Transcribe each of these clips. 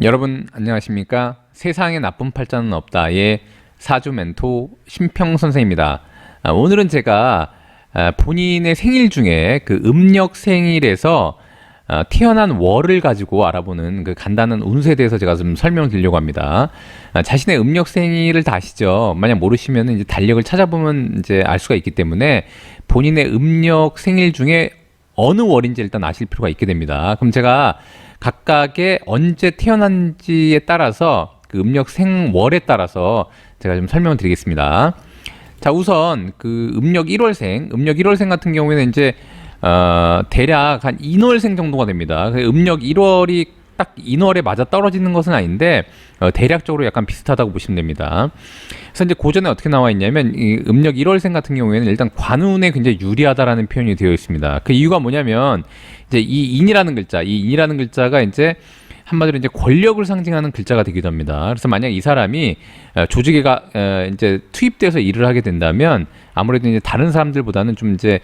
여러분 안녕하십니까? 세상에 나쁜 팔자는 없다의 사주 멘토 심평 선생입니다. 오늘은 제가 본인의 생일 중에 그 음력 생일에서 태어난 월을 가지고 알아보는 그 간단한 운세에 대해서 제가 좀 설명드리려고 합니다. 자신의 음력 생일을 다 아시죠? 만약 모르시면 이제 달력을 찾아보면 이제 알 수가 있기 때문에 본인의 음력 생일 중에 어느 월인지 일단 아실 필요가 있게 됩니다. 그럼 제가 각각의 언제 태어난지에 따라서 그 음력 생월에 따라서 제가 좀 설명을 드리겠습니다. 자, 우선 그 음력 1월생 같은 경우에는 이제 대략 한 인월생 정도가 됩니다. 음력 1월이 딱 인월에 맞아 떨어지는 것은 아닌데 대략적으로 약간 비슷하다고 보시면 됩니다. 그래서 이제 고전에 어떻게 나와 있냐면 이 음력 1월생 같은 경우에는 일단 관운에 굉장히 유리하다라는 표현이 되어 있습니다. 그 이유가 뭐냐면 이제 이 인이라는 글자가 이제 한마디로 이제 권력을 상징하는 글자가 되기도 합니다. 그래서 만약 이 사람이 조직에 이제 투입돼서 일을 하게 된다면 아무래도 이제 다른 사람들보다는 좀 이제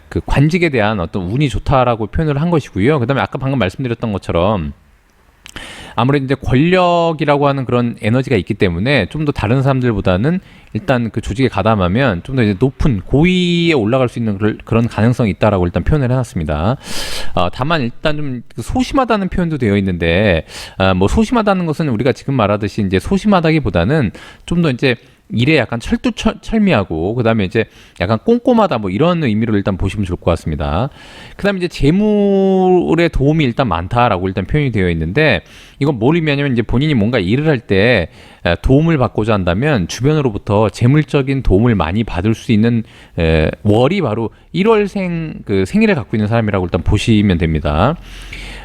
그 관직에 대한 어떤 운이 좋다라고 표현을 한 것이고요. 그다음에 아까 방금 말씀드렸던 것처럼 아무래도 이제 권력이라고 하는 그런 에너지가 있기 때문에 좀 더 다른 사람들보다는 일단 그 조직에 가담하면 좀 더 이제 높은 고위에 올라갈 수 있는 그런 가능성이 있다라고 일단 표현을 해놨습니다. 다만 일단 좀 소심하다는 표현도 되어 있는데 뭐 소심하다는 것은 우리가 지금 말하듯이 이제 소심하다기보다는 좀 더 이제 일에 약간 철미하고 그다음에 이제 약간 꼼꼼하다 뭐 이런 의미로 일단 보시면 좋을 것 같습니다. 그다음에 이제 재물의 도움이 일단 많다라고 일단 표현이 되어 있는데 이건 뭘 의미하냐면 이제 본인이 뭔가 일을 할 때 도움을 받고자 한다면 주변으로부터 재물적인 도움을 많이 받을 수 있는 월이 바로 1월생 그 생일을 갖고 있는 사람이라고 일단 보시면 됩니다.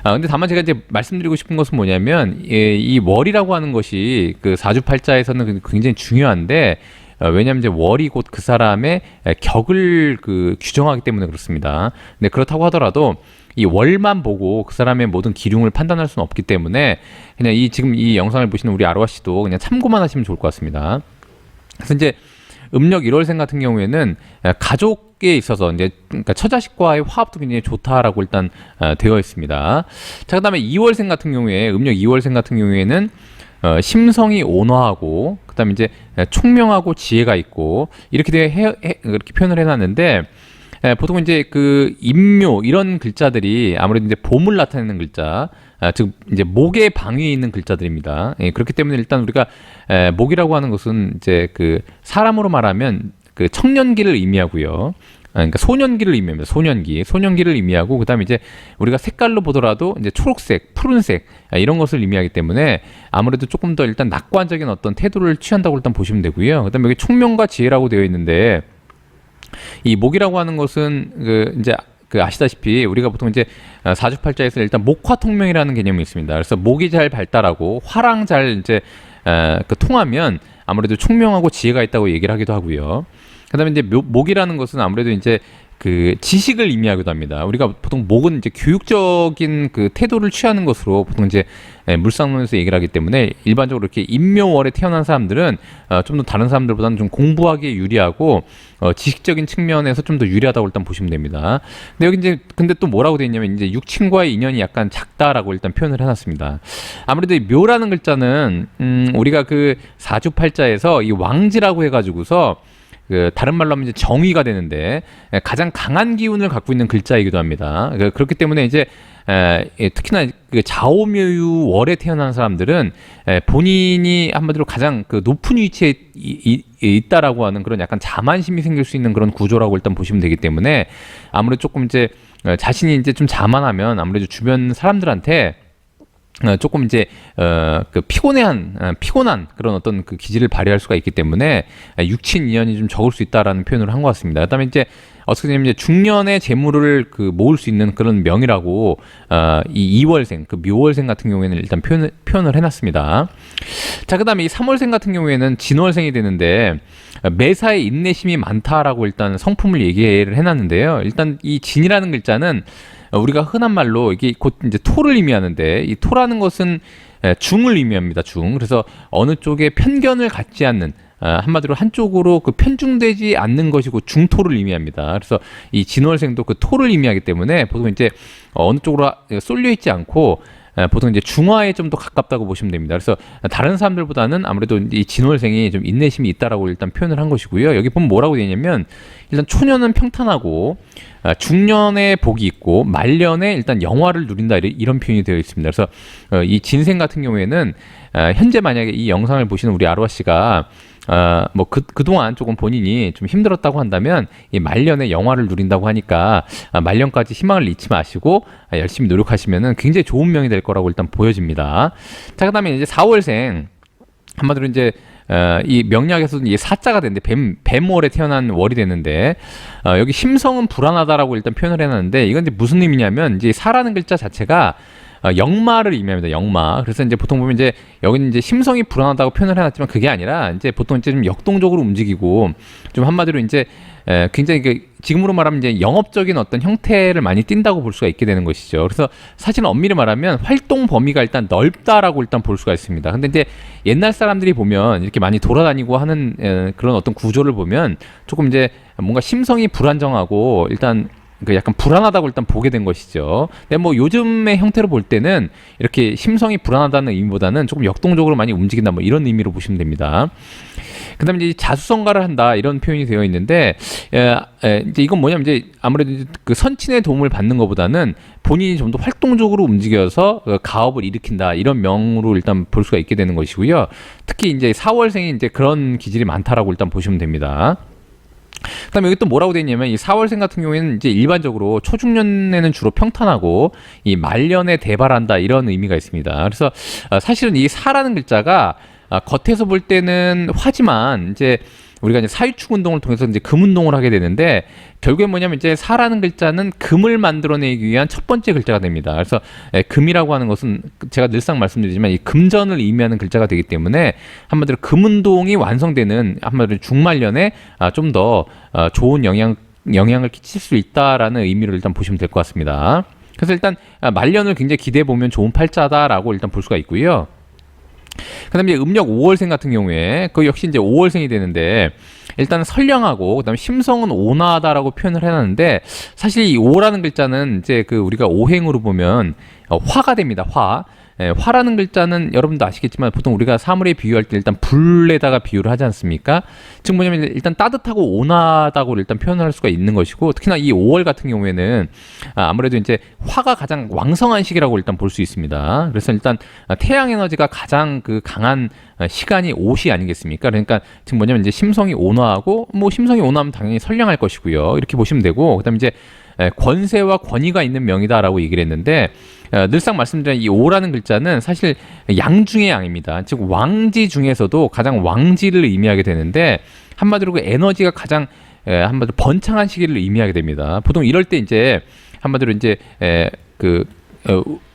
근데 다만 제가 이제 말씀드리고 싶은 것은 뭐냐면 이 월이라고 하는 것이 그 사주팔자에서는 굉장히 중요한데 왜냐하면 이제 월이 곧 그 사람의 격을 그 규정하기 때문에 그렇습니다. 근데 그렇다고 하더라도 이 월만 보고 그 사람의 모든 기륭을 판단할 수는 없기 때문에 그냥 지금 이 영상을 보시는 우리 아로하 씨도 그냥 참고만 하시면 좋을 것 같습니다. 그래서 이제 음력 1월생 같은 경우에는 가족에 있어서 이제 그러니까 처자식과의 화합도 굉장히 좋다라고 일단 되어 있습니다. 자, 그다음에 2월생 같은 경우에 음력 2월생 같은 경우에는 심성이 온화하고 그다음에 이제 총명하고 지혜가 있고 이렇게 이렇게 표현을 해놨는데 보통 이제 그 임묘 이런 글자들이 아무래도 이제 봄을 나타내는 글자, 즉 이제 목의 방위에 있는 글자들입니다. 그렇기 때문에 일단 우리가 목이라고 하는 것은 이제 그 사람으로 말하면 그 청년기를 의미하고요. 그러니까 소년기를 의미합니다. 소년기를 의미하고 그다음에 이제 우리가 색깔로 보더라도 이제 초록색, 푸른색 이런 것을 의미하기 때문에 아무래도 조금 더 일단 낙관적인 어떤 태도를 취한다고 일단 보시면 되고요. 그다음에 여기 총명과 지혜라고 되어 있는데 이 목이라고 하는 것은 그 이제 그 아시다시피 우리가 보통 이제 사주팔자에서 일단 목화통명이라는 개념이 있습니다. 그래서 목이 잘 발달하고 화랑 잘 이제 그 통하면 아무래도 총명하고 지혜가 있다고 얘기를 하기도 하고요. 그다음에 이제 목이라는 것은 아무래도 이제 그 지식을 의미하기도 합니다. 우리가 보통 목은 이제 교육적인 그 태도를 취하는 것으로 보통 이제 물상론에서 얘기를 하기 때문에 일반적으로 이렇게 임묘월에 태어난 사람들은 좀 더 다른 사람들보다는 좀 공부하기에 유리하고 지식적인 측면에서 좀 더 유리하다고 일단 보시면 됩니다. 근데 여기 이제 근데 또 뭐라고 되어 있냐면 이제 육친과의 인연이 약간 작다라고 일단 표현을 해놨습니다. 아무래도 이 묘라는 글자는 우리가 그 사주팔자에서 이 왕지라고 해가지고서 그 다른 말로 하면 이제 정의가 되는데 가장 강한 기운을 갖고 있는 글자이기도 합니다. 그렇기 때문에 이제 특히나 그 자오묘유 월에 태어난 사람들은 본인이 한마디로 가장 그 높은 위치에 있다라고 하는 그런 약간 자만심이 생길 수 있는 그런 구조라고 일단 보시면 되기 때문에 아무래도 조금 이제 자신이 이제 좀 자만하면 아무래도 주변 사람들한테 조금 이제 그 피곤한 그런 어떤 그 기질을 발휘할 수가 있기 때문에 육친 인연이 좀 적을 수 있다라는 표현을 한 것 같습니다. 그다음에 이제 어떻게 되냐면 이제 중년의 재물을 그 모을 수 있는 그런 명이라고 이 2월생 그 묘월생 같은 경우에는 일단 표현을 해놨습니다. 자, 그다음에 이 3월생 같은 경우에는 진월생이 되는데 매사에 인내심이 많다라고 일단 성품을 얘기를 해놨는데요. 일단 이 진이라는 글자는 우리가 흔한 말로 이게 곧 이제 토를 의미하는데 이 토라는 것은 중을 의미합니다. 중. 그래서 어느 쪽에 편견을 갖지 않는 한마디로 한쪽으로 그 편중되지 않는 것이고 중토를 의미합니다. 그래서 이 진월생도 그 토를 의미하기 때문에 보통 이제 어느 쪽으로 쏠려 있지 않고 보통 이제 중화에 좀 더 가깝다고 보시면 됩니다. 그래서 다른 사람들보다는 아무래도 이 진월생이 좀 인내심이 있다라고 일단 표현을 한 것이고요. 여기 보면 뭐라고 되어 있냐면 일단 초년은 평탄하고 중년에 복이 있고 말년에 일단 영화를 누린다 이런 표현이 되어 있습니다. 그래서 이 진생 같은 경우에는 현재 만약에 이 영상을 보시는 우리 아로하 씨가 뭐 그동안 조금 본인이 좀 힘들었다고 한다면 이 말년에 영화를 누린다고 하니까 말년까지 희망을 잃지 마시고 열심히 노력하시면은 굉장히 좋은 명이 될 거라고 일단 보여집니다. 자, 그다음에 이제 4월생 한마디로 이제 이 명리학에서도 이게 사자가 되는데 뱀월에 태어난 월이 되는데 여기 심성은 불안하다라고 일단 표현을 해놨는데 이건 이제 무슨 의미냐면 이제 사라는 글자 자체가 역마를 의미합니다. 역마. 그래서 이제 보통 보면 이제 여기는 이제 심성이 불안하다고 표현을 해놨지만 그게 아니라 이제 보통 이제 좀 역동적으로 움직이고 좀 한마디로 이제 굉장히 지금으로 말하면 이제 영업적인 어떤 형태를 많이 띈다고 볼 수가 있게 되는 것이죠. 그래서 사실은 엄밀히 말하면 활동 범위가 일단 넓다라고 일단 볼 수가 있습니다. 근데 이제 옛날 사람들이 보면 이렇게 많이 돌아다니고 하는 그런 어떤 구조를 보면 조금 이제 뭔가 심성이 불안정하고 일단 약간 불안하다고 일단 보게 된 것이죠. 근데 뭐 요즘의 형태로 볼 때는 이렇게 심성이 불안하다는 의미보다는 조금 역동적으로 많이 움직인다 뭐 이런 의미로 보시면 됩니다. 그다음에 이제 자수성가를 한다 이런 표현이 되어 있는데 이제 이건 뭐냐면 이제 아무래도 그 선친의 도움을 받는 것보다는 본인이 좀 더 활동적으로 움직여서 가업을 일으킨다 이런 명으로 일단 볼 수가 있게 되는 것이고요. 특히 이제 4월생이 이제 그런 기질이 많다라고 일단 보시면 됩니다. 그다음에 여기 또 뭐라고 되어 있냐면 이 4월생 같은 경우에는 이제 일반적으로 초중년에는 주로 평탄하고 이 말년에 대발한다 이런 의미가 있습니다. 그래서 사실은 이 사라는 글자가 겉에서 볼 때는 화지만 이제 우리가 이제 사유축 운동을 통해서 이제 금 운동을 하게 되는데 결국에 뭐냐면 이제 사라는 글자는 금을 만들어내기 위한 첫 번째 글자가 됩니다. 그래서 금이라고 하는 것은 제가 늘상 말씀드리지만 이 금전을 의미하는 글자가 되기 때문에 한마디로 금 운동이 완성되는 한마디로 중말년에 좀 더 좋은 영향을 끼칠 수 있다라는 의미로 일단 보시면 될 것 같습니다. 그래서 일단 말년을 굉장히 기대해 보면 좋은 팔자다라고 일단 볼 수가 있고요. 그다음에 음력 5월생 같은 경우에 그 역시 이제 5월생이 되는데 일단은 선량하고 그다음에 심성은 온화하다라고 표현을 해놨는데 사실 이 5라는 글자는 이제 그 우리가 오행으로 보면 화가 됩니다. 화. 화라는 글자는 여러분도 아시겠지만 보통 우리가 사물에 비유할 때 일단 불에다가 비유를 하지 않습니까? 즉 뭐냐면 일단 따뜻하고 온화하다고 일단 표현할 수가 있는 것이고 특히나 이 5월 같은 경우에는 아무래도 이제 화가 가장 왕성한 시기라고 일단 볼 수 있습니다. 그래서 일단 태양 에너지가 가장 그 강한 시간이 5시 아니겠습니까? 그러니까 즉 뭐냐면 이제 심성이 온화하고 뭐 심성이 온화하면 당연히 선량할 것이고요. 이렇게 보시면 되고 그다음에 이제 권세와 권위가 있는 명이다라고 얘기를 했는데 늘상 말씀드린 이 오라는 글자는 사실 양 중의 양입니다. 즉 왕지 중에서도 가장 왕지를 의미하게 되는데 한마디로 그 에너지가 가장 한마디로 번창한 시기를 의미하게 됩니다. 보통 이럴 때 이제 한마디로 이제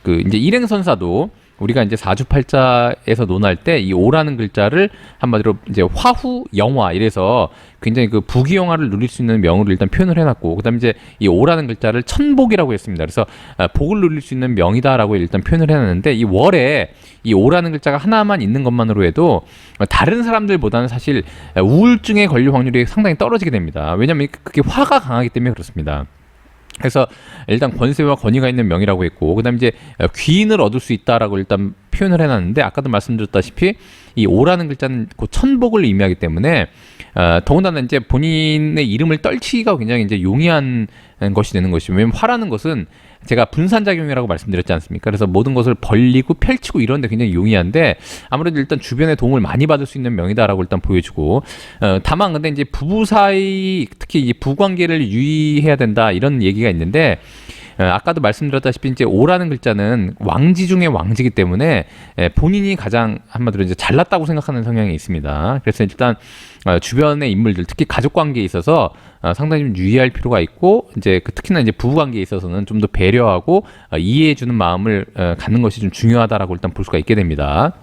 이제 일행선사도 우리가 이제 사주팔자에서 논할 때 이 오라는 글자를 한마디로 이제 화후 영화 이래서 굉장히 그 부귀영화를 누릴 수 있는 명으로 일단 표현을 해놨고 그다음에 이제 이 오라는 글자를 천복이라고 했습니다. 그래서 복을 누릴 수 있는 명이다라고 일단 표현을 해놨는데 이 월에 이 오라는 글자가 하나만 있는 것만으로 해도 다른 사람들보다는 사실 우울증에 걸릴 확률이 상당히 떨어지게 됩니다. 왜냐하면 그게 화가 강하기 때문에 그렇습니다. 그래서 일단 권세와 권위가 있는 명이라고 했고 그다음에 이제 귀인을 얻을 수 있다라고 일단 표현을 해놨는데 아까도 말씀드렸다시피 이 오라는 글자는 곧 천복을 의미하기 때문에 더군다나 이제 본인의 이름을 떨치기가 굉장히 이제 용이한 것이 되는 것이죠. 왜냐면 화라는 것은 제가 분산작용이라고 말씀드렸지 않습니까? 그래서 모든 것을 벌리고 펼치고 이런데 굉장히 용이한데 아무래도 일단 주변의 도움을 많이 받을 수 있는 명이다라고 일단 보여주고 다만 근데 이제 부부 사이 특히 이제 부관계를 유의해야 된다 이런 얘기가 있는데 아까도 말씀드렸다시피 이제 오라는 글자는 왕지 중에 왕지이기 때문에 본인이 가장 한마디로 이제 잘났다고 생각하는 성향이 있습니다. 그래서 일단 주변의 인물들 특히 가족 관계에 있어서 상당히 좀 유의할 필요가 있고 이제 특히나 이제 부부 관계에 있어서는 좀 더 배려하고 이해해주는 마음을 갖는 것이 좀 중요하다라고 일단 볼 수가 있게 됩니다.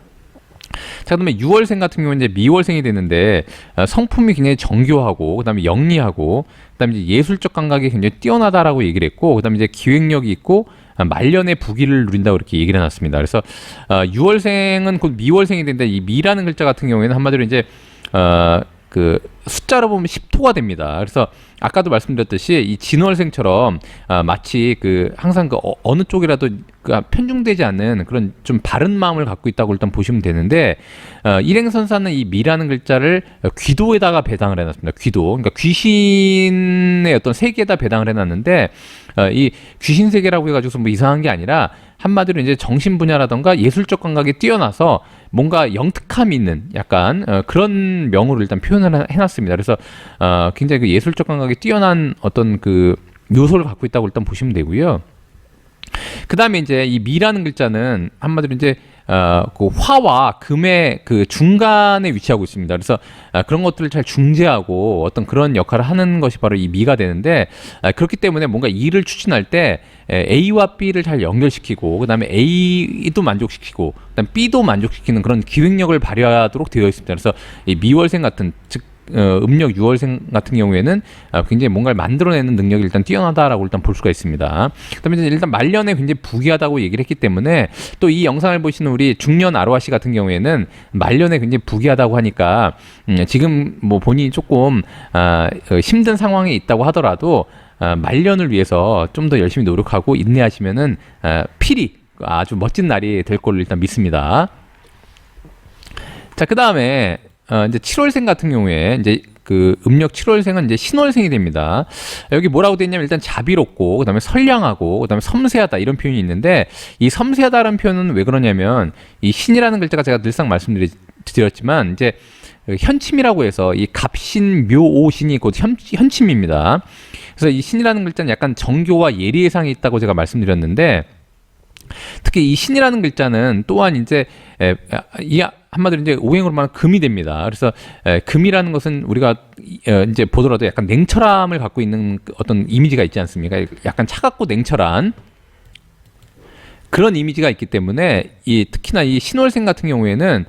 자, 그다음에 6월생 같은 경우는 이제 미월생이 되는데 성품이 굉장히 정교하고 그다음에 영리하고 그다음에 이제 예술적 감각이 굉장히 뛰어나다라고 얘기를 했고 그다음에 이제 기획력이 있고 말년의 부귀를 누린다고 이렇게 얘기를 해놨습니다. 그래서 6월생은 곧 미월생이 되는데 이 미라는 글자 같은 경우에는 한마디로 이제 그 숫자로 보면 10토가 됩니다. 그래서 아까도 말씀드렸듯이 이 진월생처럼 마치 그 항상 그 어느 쪽이라도 그 편중되지 않는 그런 좀 바른 마음을 갖고 있다고 일단 보시면 되는데, 일행선사는 이 미라는 글자를 귀도에다가 배당을 해놨습니다. 귀도, 그러니까 귀신의 어떤 세계에다 배당을 해놨는데, 이 귀신 세계라고 해가지고 뭐 이상한 게 아니라 한마디로 이제 정신 분야라던가 예술적 감각이 뛰어나서 뭔가 영특함이 있는 약간 그런 명으로 일단 표현을 해놨습니다. 그래서 굉장히 그 예술적 감각이 뛰어난 어떤 그 요소를 갖고 있다고 일단 보시면 되고요. 그 다음에 이제 이 미라는 글자는 한마디로 이제 그 화와 금의 그 중간에 위치하고 있습니다. 그래서 그런 것들을 잘 중재하고 어떤 그런 역할을 하는 것이 바로 이 미가 되는데, 그렇기 때문에 뭔가 일을 추진할 때 A와 B를 잘 연결시키고, 그 다음에 A도 만족시키고, 그다음 B도 만족시키는 그런 기획력을 발휘하도록 되어 있습니다. 그래서 이 미월생 같은, 즉 음력 6월생 같은 경우에는 굉장히 뭔가를 만들어내는 능력이 일단 뛰어나다라고 일단 볼 수가 있습니다. 그다음에 일단 말년에 굉장히 부귀하다고 얘기를 했기 때문에, 또 이 영상을 보시는 우리 중년 아로하 씨 같은 경우에는 말년에 굉장히 부귀하다고 하니까 지금 뭐 본인이 조금 힘든 상황에 있다고 하더라도 말년을 위해서 좀 더 열심히 노력하고 인내하시면은 필히 아주 멋진 날이 될 걸로 일단 믿습니다. 자, 그 다음에 이제 7월생 같은 경우에 이제 그 음력 7월생은 이제 신월생이 됩니다. 여기 뭐라고 돼 있냐면 일단 자비롭고, 그다음에 선량하고, 그다음에 섬세하다 이런 표현이 있는데, 이 섬세하다라는 표현은 왜 그러냐면 이 신이라는 글자가 제가 늘상 말씀드렸지만 이제 현침이라고 해서 이 갑신 묘오신이 곧 현침입니다. 그래서 이 신이라는 글자는 약간 정교와 예리의 상이 있다고 제가 말씀드렸는데, 특히 이 신이라는 글자는 또한 이제 이 한마디로 이제 오행으로 말하면 금이 됩니다. 그래서 금이라는 것은 우리가 이제 보더라도 약간 냉철함을 갖고 있는 어떤 이미지가 있지 않습니까? 약간 차갑고 냉철한 그런 이미지가 있기 때문에 특히나 이 신월생 같은 경우에는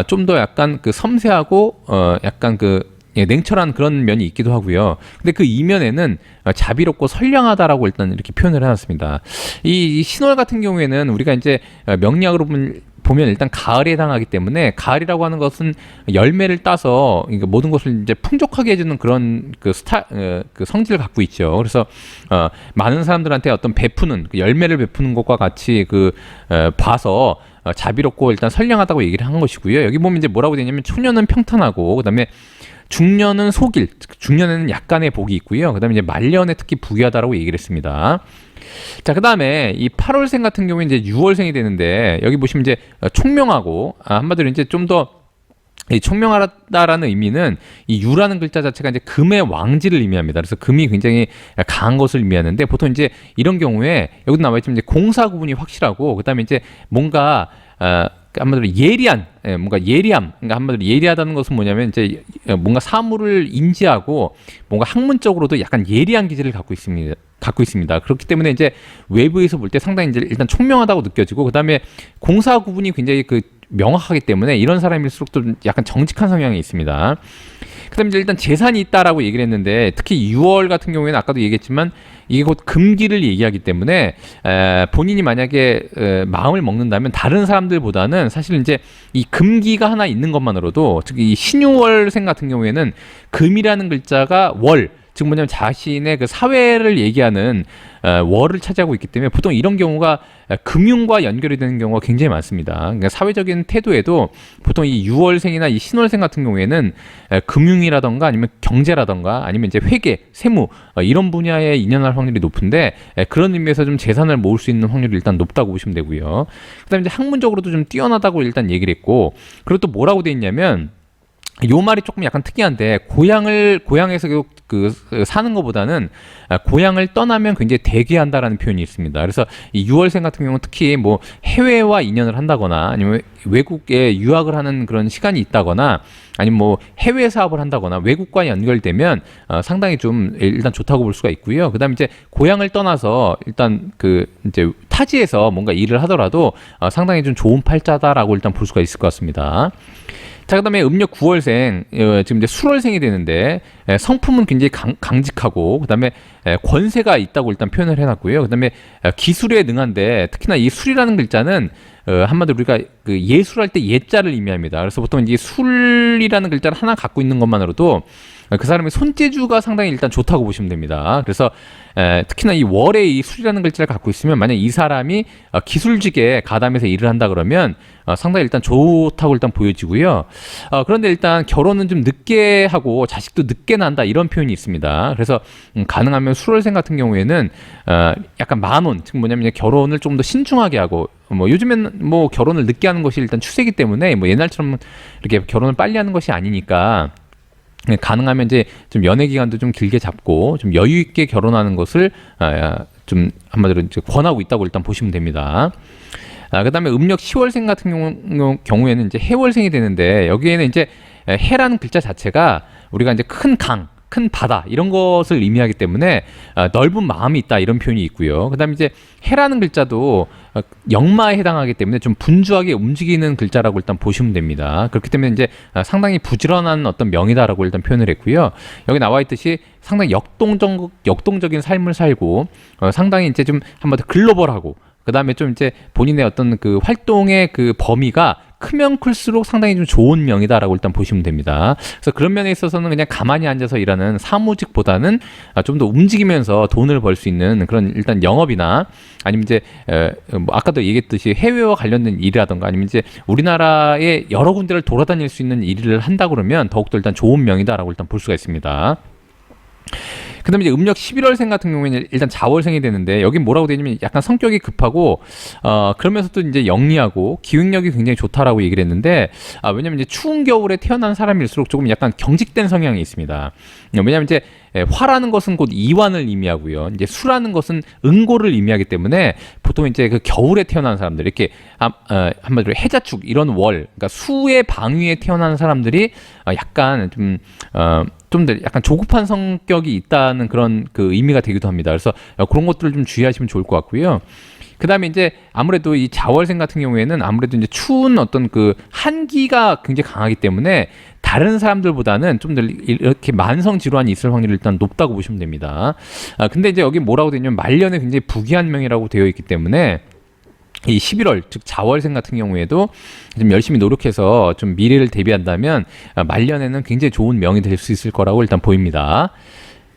좀 더 약간 그 섬세하고 약간 그 냉철한 그런 면이 있기도 하고요. 근데 그 이면에는 자비롭고 선량하다라고 일단 이렇게 표현을 해놨습니다. 이 신월 같은 경우에는 우리가 이제 명리학으로 보면 일단 가을에 해당하기 때문에, 가을이라고 하는 것은 열매를 따서 그러니까 모든 것을 이제 풍족하게 해주는 그런 그 그 성질을 갖고 있죠. 그래서 많은 사람들한테 어떤 베푸는 그 열매를 베푸는 것과 같이 봐서 자비롭고 일단 선량하다고 얘기를 한 것이고요. 여기 보면 이제 뭐라고 되냐면 초년은 평탄하고, 그다음에 중년은 속일, 중년에는 약간의 복이 있고요. 그다음에 이제 말년에 특히 부귀하다라고 얘기를 했습니다. 자, 그다음에 이 8월생 같은 경우에 이제 6월생이 되는데, 여기 보시면 이제 총명하고, 한마디로 이제 좀 더 총명하다라는 의미는 이 유라는 글자 자체가 이제 금의 왕지를 의미합니다. 그래서 금이 굉장히 강한 것을 의미하는데, 보통 이제 이런 경우에 여기도 나와 있지만 이제 공사 구분이 확실하고, 그다음에 이제 뭔가 한마디로 예리한, 뭔가 예리함, 그러니까 한마디로 예리하다는 것은 뭐냐면 이제 뭔가 사물을 인지하고 뭔가 학문적으로도 약간 예리한 기질을 갖고 있습니다. 그렇기 때문에 이제 외부에서 볼 때 상당히 이제 일단 총명하다고 느껴지고, 그다음에 공사 구분이 굉장히 명확하기 때문에 이런 사람일수록 좀 약간 정직한 성향이 있습니다. 그다음에 이제 일단 재산이 있다라고 얘기를 했는데, 특히 6월 같은 경우에는 아까도 얘기했지만 이게 곧 금기를 얘기하기 때문에 본인이 만약에 마음을 먹는다면 다른 사람들보다는 사실 이제 이 금기가 하나 있는 것만으로도, 즉 이 신유월생 같은 경우에는 금이라는 글자가 월, 즉 뭐냐면 자신의 그 사회를 얘기하는 월을 차지하고 있기 때문에 보통 이런 경우가 금융과 연결이 되는 경우가 굉장히 많습니다. 그러니까 사회적인 태도에도 보통 이 6월생이나 이 신월생 같은 경우에는 금융이라던가 아니면 경제라던가 아니면 이제 회계, 세무 이런 분야에 인연할 확률이 높은데, 그런 의미에서 좀 재산을 모을 수 있는 확률이 일단 높다고 보시면 되고요. 그다음에 이제 학문적으로도 좀 뛰어나다고 일단 얘기를 했고, 그리고 또 뭐라고 돼 있냐면, 요 말이 조금 약간 특이한데, 고향에서 사는 것보다는 고향을 떠나면 굉장히 대귀한다라는 표현이 있습니다. 그래서 이 6월생 같은 경우는 특히 뭐 해외와 인연을 한다거나 아니면 외국에 유학을 하는 그런 시간이 있다거나 아니면 뭐 해외 사업을 한다거나 외국과 연결되면 상당히 좀 일단 좋다고 볼 수가 있고요. 그다음에 이제 고향을 떠나서 일단 이제 타지에서 뭔가 일을 하더라도 상당히 좀 좋은 팔자다라고 일단 볼 수가 있을 것 같습니다. 자, 그다음에 음력 9월생, 지금 이제 술월생이 되는데, 성품은 굉장히 강직하고, 그다음에 권세가 있다고 일단 표현을 해놨고요. 그다음에 기술에 능한데, 특히나 이 술이라는 글자는 한마디로 우리가 그 예술할 때 예자를 의미합니다. 그래서 보통 이제 술이라는 글자를 하나 갖고 있는 것만으로도 그 사람의 손재주가 상당히 일단 좋다고 보시면 됩니다. 그래서 특히나 이 월에 이 술이라는 글자를 갖고 있으면 만약 이 사람이 기술직에 가담해서 일을 한다 그러면 상당히 일단 좋다고 일단 보여지고요. 그런데 일단 결혼은 좀 늦게 하고 자식도 늦게 난다 이런 표현이 있습니다. 그래서 가능하면 수월생 같은 경우에는 약간 만원, 즉 뭐냐면 결혼을 좀 더 신중하게 하고 뭐 요즘에는 뭐 결혼을 늦게 하는 것이 일단 추세이기 때문에 뭐 옛날처럼 이렇게 결혼을 빨리 하는 것이 아니니까 가능하면 이제 좀 연애 기간도 좀 길게 잡고 좀 여유 있게 결혼하는 것을 좀 한마디로 이제 권하고 있다고 일단 보시면 됩니다. 그다음에 음력 10월생 같은 경우에는 이제 해월생이 되는데 여기에는 이제 해라는 글자 자체가 우리가 이제 큰 강, 큰 바다 이런 것을 의미하기 때문에 넓은 마음이 있다 이런 표현이 있고요. 그다음에 이제 해라는 글자도 역마에 해당하기 때문에 좀 분주하게 움직이는 글자라고 일단 보시면 됩니다. 그렇기 때문에 이제 상당히 부지런한 어떤 명이다라고 일단 표현을 했고요. 여기 나와 있듯이 상당히 역동적인 삶을 살고 상당히 이제 좀 한마디로 글로벌하고 그다음에 좀 이제 본인의 어떤 그 활동의 그 범위가 크면 클수록 상당히 좀 좋은 명이다라고 일단 보시면 됩니다. 그래서 그런 면에 있어서는 그냥 가만히 앉아서 일하는 사무직보다는 좀 더 움직이면서 돈을 벌 수 있는 그런 일단 영업이나 아니면 이제 뭐 아까도 얘기했듯이 해외와 관련된 일이라던가 아니면 이제 우리나라의 여러 군데를 돌아다닐 수 있는 일을 한다 그러면 더욱더 일단 좋은 명이다라고 일단 볼 수가 있습니다. 그다음에 이제 음력 11월생 같은 경우에는 일단 자월생이 되는데 여기 뭐라고 되냐면 약간 성격이 급하고 그러면서도 이제 영리하고 기획력이 굉장히 좋다라고 얘기를 했는데 왜냐면 이제 추운 겨울에 태어난 사람일수록 조금 약간 경직된 성향이 있습니다. 왜냐면 이제 화라는 것은 곧 이완을 의미하고요. 이제 수라는 것은 응고를 의미하기 때문에 보통 이제 그 겨울에 태어난 사람들 이렇게 한마디로 해자축 이런 월 그러니까 수의 방위에 태어난 사람들이 약간 좀 더 약간 조급한 성격이 있다는 그런 그 의미가 되기도 합니다. 그래서 그런 것들을 좀 주의하시면 좋을 것 같고요. 그 다음에 이제 아무래도 이 자월생 같은 경우에는 아무래도 이제 추운 어떤 그 한기가 굉장히 강하기 때문에 다른 사람들보다는 좀 더 이렇게 만성 질환이 있을 확률이 일단 높다고 보시면 됩니다. 근데 이제 여기 뭐라고 되냐면 말년에 굉장히 부귀한 명이라고 되어 있기 때문에 이 11월 즉 자월생 같은 경우에도 좀 열심히 노력해서 좀 미래를 대비한다면 말년에는 굉장히 좋은 명이 될 수 있을 거라고 일단 보입니다.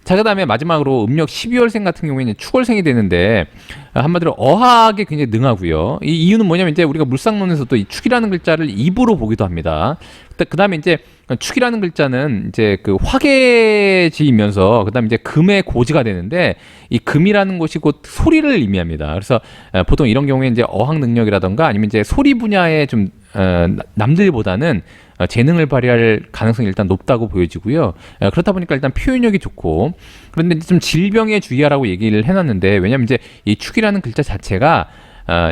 자, 그 다음에 마지막으로 음력 12월생 같은 경우에는 축월생이 되는데 한마디로 어학에 굉장히 능하고요. 이 이유는 뭐냐면 이제 우리가 물상론에서도 이 축이라는 글자를 입으로 보기도 합니다. 그 다음에 이제 축이라는 글자는 이제 그 화계지이면서 그 다음에 이제 금의 고지가 되는데 이 금이라는 것이 곧 소리를 의미합니다. 그래서 보통 이런 경우에 이제 어학 능력이라던가 아니면 이제 소리 분야에 좀 남들보다는 재능을 발휘할 가능성이 일단 높다고 보여지고요. 그렇다 보니까 일단 표현력이 좋고 그런데 좀 질병에 주의하라고 얘기를 해놨는데 왜냐면 이제 이 축이라는 글자 자체가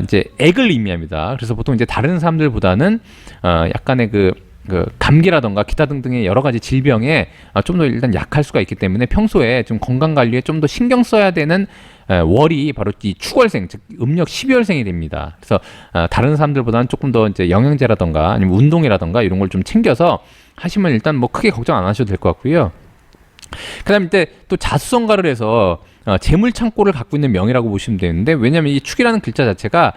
이제 액을 의미합니다. 그래서 보통 이제 다른 사람들보다는 약간의 그 감기라던가 기타 등등의 여러 가지 질병에 좀 더 일단 약할 수가 있기 때문에 평소에 좀 건강 관리에 좀 더 신경 써야 되는 월이 바로 이 축월생, 즉 음력 12월생이 됩니다. 그래서 다른 사람들보다는 조금 더 이제 영양제라던가 아니면 운동이라던가 이런 걸 좀 챙겨서 하시면 일단 뭐 크게 걱정 안 하셔도 될 것 같고요. 그다음에 이제 또 자수성가를 해서 재물 창고를 갖고 있는 명이라고 보시면 되는데 왜냐하면 이 축이라는 글자 자체가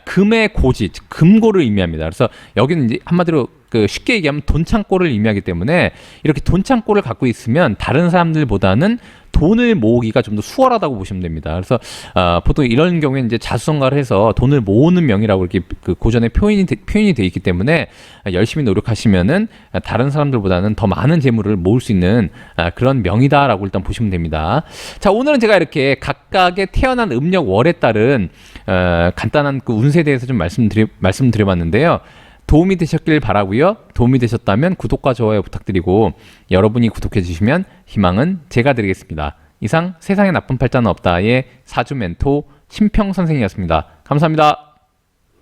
금의 고지, 즉 금고를 의미합니다. 그래서 여기는 이제 한마디로 그 쉽게 얘기하면 돈 창고를 의미하기 때문에 이렇게 돈 창고를 갖고 있으면 다른 사람들보다는 돈을 모으기가 좀 더 수월하다고 보시면 됩니다. 그래서 보통 이런 경우에 이제 자수성가를 해서 돈을 모으는 명이라고 이렇게 그 고전에 표현이 돼 있기 때문에 열심히 노력하시면은 다른 사람들보다는 더 많은 재물을 모을 수 있는 그런 명이다라고 일단 보시면 됩니다. 자, 오늘은 제가 이렇게 각각의 태어난 음력 월에 따른 간단한 그 운세에 대해서 좀 말씀드려봤는데요. 도움이 되셨길 바라고요. 도움이 되셨다면 구독과 좋아요 부탁드리고 여러분이 구독해 주시면 희망은 제가 드리겠습니다. 이상 세상에 나쁜 팔자는 없다의 사주 멘토 신평 선생이었습니다. 감사합니다.